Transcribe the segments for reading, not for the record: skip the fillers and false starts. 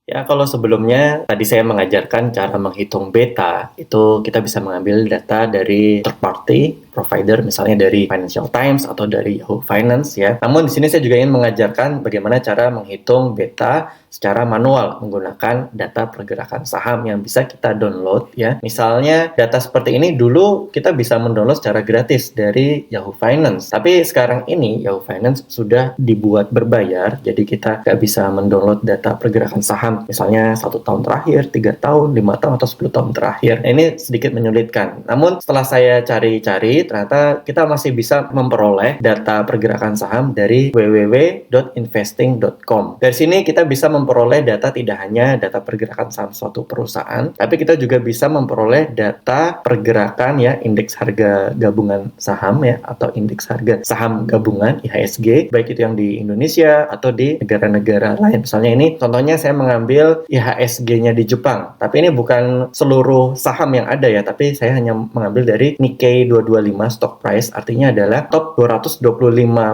Ya, kalau sebelumnya tadi saya mengajarkan cara menghitung beta, itu kita bisa mengambil data dari third party provider, misalnya dari Financial Times atau dari Yahoo Finance ya. Namun di sini saya juga ingin mengajarkan bagaimana cara menghitung beta secara manual menggunakan data pergerakan saham yang bisa kita download ya. Misalnya data seperti ini dulu kita bisa mendownload secara gratis dari Yahoo Finance. Tapi sekarang ini Yahoo Finance sudah dibuat berbayar, jadi kita nggak bisa mendownload data pergerakan saham misalnya 1 tahun terakhir, 3 tahun, 5 tahun, atau 10 tahun terakhir. Nah, ini sedikit menyulitkan. Namun setelah saya cari-cari, ternyata kita masih bisa memperoleh data pergerakan saham dari www.investing.com. Dari sini kita bisa memperoleh data tidak hanya data pergerakan saham suatu perusahaan, tapi kita juga bisa memperoleh data pergerakan ya indeks harga gabungan saham ya atau indeks harga saham gabungan IHSG, baik itu yang di Indonesia atau di negara-negara lain. Misalnya ini contohnya saya mengambil IHSG-nya di Jepang, tapi ini bukan seluruh saham yang ada ya, tapi saya hanya mengambil dari Nikkei 225 stock price, artinya adalah top 225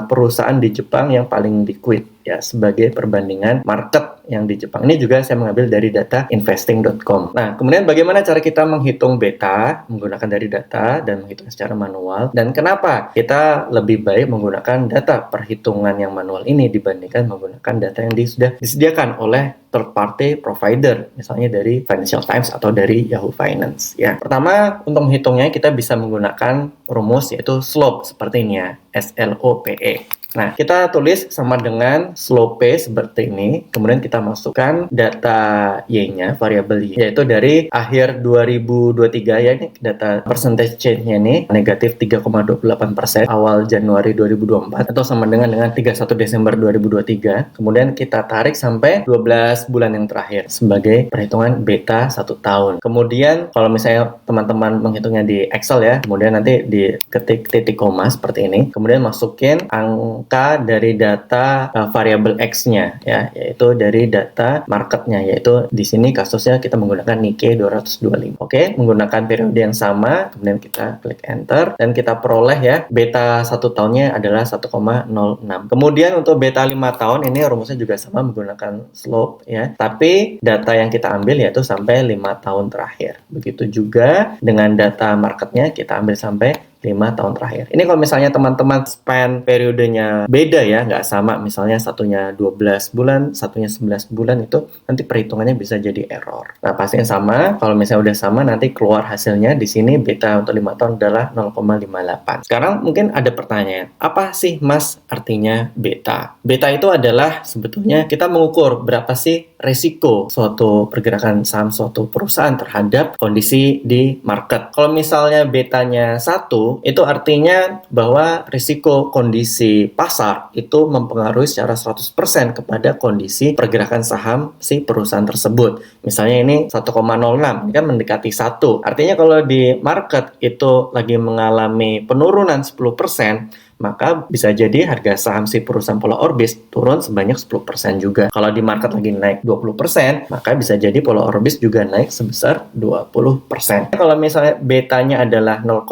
perusahaan di Jepang yang paling liquid ya, sebagai perbandingan market yang di Jepang. Ini juga saya mengambil dari data investing.com. Nah, kemudian bagaimana cara kita menghitung beta menggunakan dari data dan menghitung secara manual, dan kenapa kita lebih baik menggunakan data perhitungan yang manual ini dibandingkan menggunakan data yang sudah disediakan oleh third party provider, misalnya dari Financial Times atau dari Yahoo Finance ya. Pertama, untuk menghitungnya kita bisa menggunakan rumus yaitu slope seperti ini ya, SLOPE. Nah, kita tulis sama dengan slope seperti ini, kemudian kita masukkan data Y-nya, variabel Y, yaitu dari akhir 2023 ya, ini data percentage change-nya ini negatif 3,28%, awal Januari 2024, atau sama dengan 31 Desember 2023, kemudian kita tarik sampai 12 bulan yang terakhir sebagai perhitungan beta 1 tahun. Kemudian, kalau misalnya teman-teman menghitungnya di Excel ya, kemudian nanti diketik titik koma seperti ini, kemudian masukin angka dari data variabel X-nya ya, yaitu dari data marketnya, yaitu di sini kasusnya kita menggunakan Nikkei 225. Oke, menggunakan periode yang sama, kemudian kita klik enter dan kita peroleh ya beta 1 tahunnya adalah 1,06. Kemudian untuk beta 5 tahun ini rumusnya juga sama menggunakan slope ya, tapi data yang kita ambil yaitu sampai 5 tahun terakhir. Begitu juga dengan data marketnya kita ambil sampai 5 tahun terakhir. Ini kalau misalnya teman-teman span periodenya beda ya, nggak sama, misalnya satunya 12 bulan, satunya 11 bulan, itu nanti perhitungannya bisa jadi error. Nah, pastinya sama. Kalau misalnya udah sama, nanti keluar hasilnya di sini beta untuk 5 tahun adalah 0,58. Sekarang mungkin ada pertanyaan, apa sih Mas artinya beta? Beta itu adalah sebetulnya kita mengukur berapa sih risiko suatu pergerakan saham suatu perusahaan terhadap kondisi di market. Kalau misalnya betanya 1, itu artinya bahwa risiko kondisi pasar itu mempengaruhi secara 100% kepada kondisi pergerakan saham si perusahaan tersebut. Misalnya ini 1,06, ini kan mendekati 1. Artinya kalau di market itu lagi mengalami penurunan 10%, maka bisa jadi harga saham si perusahaan Pola Orbis turun sebanyak 10% juga. Kalau di market lagi naik 20%, maka bisa jadi Pola Orbis juga naik sebesar 20%. Kalau misalnya betanya adalah 0,5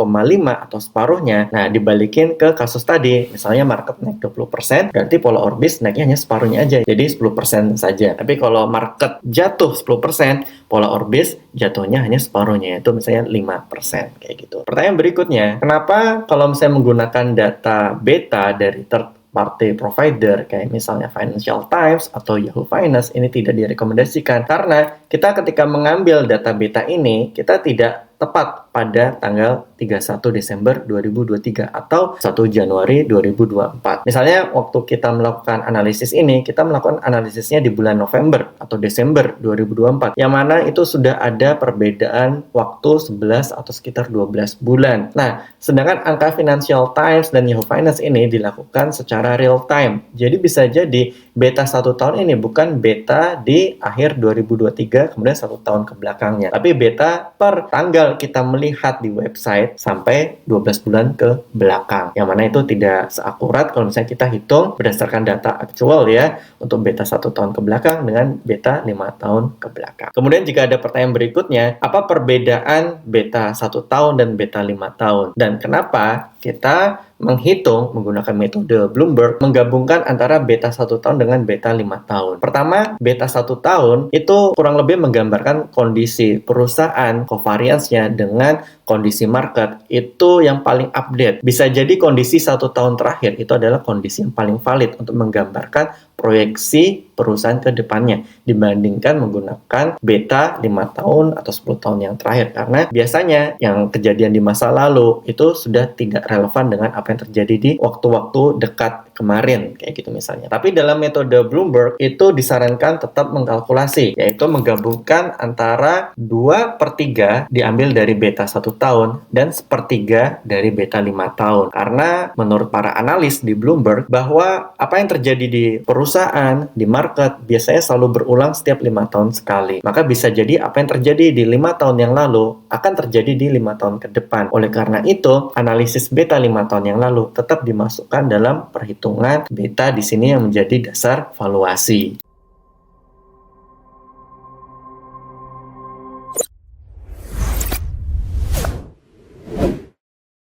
atau separuhnya, nah dibalikin ke kasus tadi, misalnya market naik 20%, berarti Pola Orbis naiknya hanya separuhnya aja, jadi 10% saja. Tapi kalau market jatuh 10%, Pola Orbis jatuhnya hanya separuhnya, yaitu misalnya 5%, kayak gitu. Pertanyaan berikutnya, kenapa kalau misalnya menggunakan data beta dari third party provider kayak misalnya Financial Times atau Yahoo Finance ini tidak direkomendasikan? Karena kita ketika mengambil data beta ini, kita tidak tepat pada tanggal 31 Desember 2023 atau 1 Januari 2024. Misalnya waktu kita melakukan analisis ini, kita melakukan analisisnya di bulan November atau Desember 2024, yang mana itu sudah ada perbedaan waktu 11 atau sekitar 12 bulan. Nah, sedangkan angka Financial Times dan Yahoo Finance ini dilakukan secara real time. Jadi bisa jadi beta 1 tahun ini bukan beta di akhir 2023 kemudian 1 tahun ke belakangnya, tapi beta per tanggal kita melihat di website sampai 12 bulan ke belakang, yang mana itu tidak seakurat kalau misalnya kita hitung berdasarkan data aktual ya untuk beta 1 tahun ke belakang dengan beta 5 tahun ke belakang. Kemudian jika ada pertanyaan berikutnya, apa perbedaan beta 1 tahun dan beta 5 tahun dan kenapa kita menghitung menggunakan metode Bloomberg, menggabungkan antara beta 1 tahun dengan beta 5 tahun. Pertama, beta 1 tahun itu kurang lebih menggambarkan kondisi perusahaan, covariance-nya dengan kondisi market itu yang paling update. Bisa jadi kondisi 1 tahun terakhir itu adalah kondisi yang paling valid untuk menggambarkan proyeksi perusahaan ke depannya dibandingkan menggunakan beta 5 tahun atau 10 tahun yang terakhir, karena biasanya yang kejadian di masa lalu itu sudah tidak relevan dengan apa yang terjadi di waktu-waktu dekat kemarin, kayak gitu misalnya. Tapi dalam metode Bloomberg itu disarankan tetap mengkalkulasi, yaitu menggabungkan antara 2/3 diambil dari beta 1 tahun dan 1/3 dari beta 5 tahun. Karena menurut para analis di Bloomberg bahwa apa yang terjadi di perusahaan, di market biasanya selalu berulang setiap 5 tahun sekali. Maka bisa jadi apa yang terjadi di 5 tahun yang lalu akan terjadi di 5 tahun ke depan. Oleh karena itu, analisis beta 5 tahun yang lalu tetap dimasukkan dalam perhitungan beta di sini yang menjadi dasar valuasi.